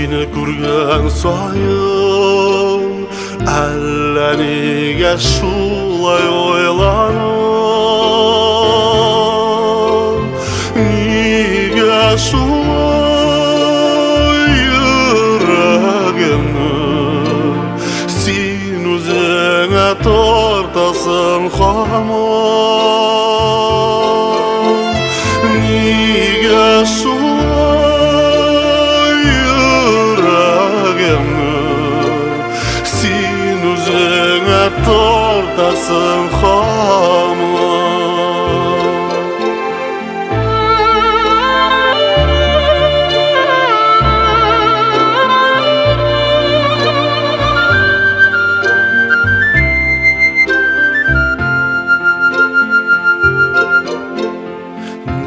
Seni көрген сайын әллә неге шулай ойланам, неге шулай йөрәгемне сен үзеңә тартасың һаман, неге шулай йөрәгемне сен үзеңә тартасың һаман.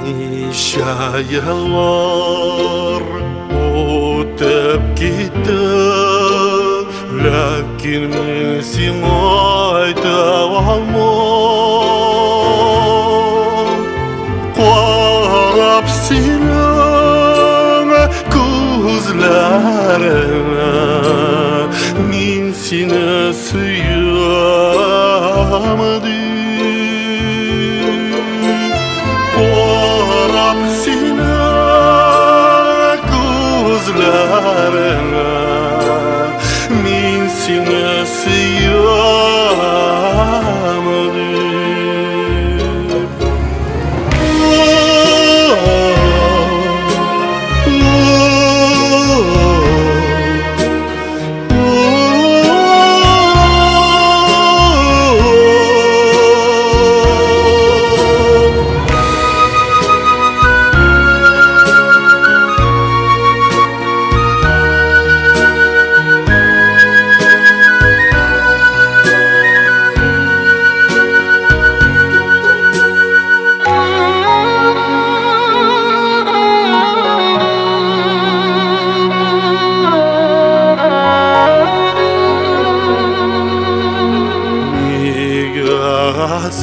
Ничә еллар үтеп китте, ләкин мин сиңа әйтә алмам. Карап синең күзләреңә, мин сине сөям Qarab seni gözlerine, min seni sıyamadım.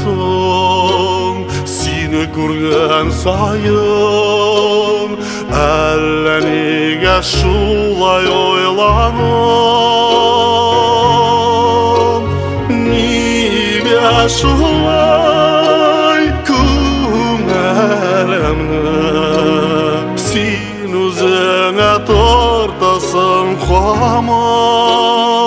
So'ng seni ko'rgan sayin әллә неге шулай ойланам, неге шулай күңелемне сен үзеңә тартасың һаман.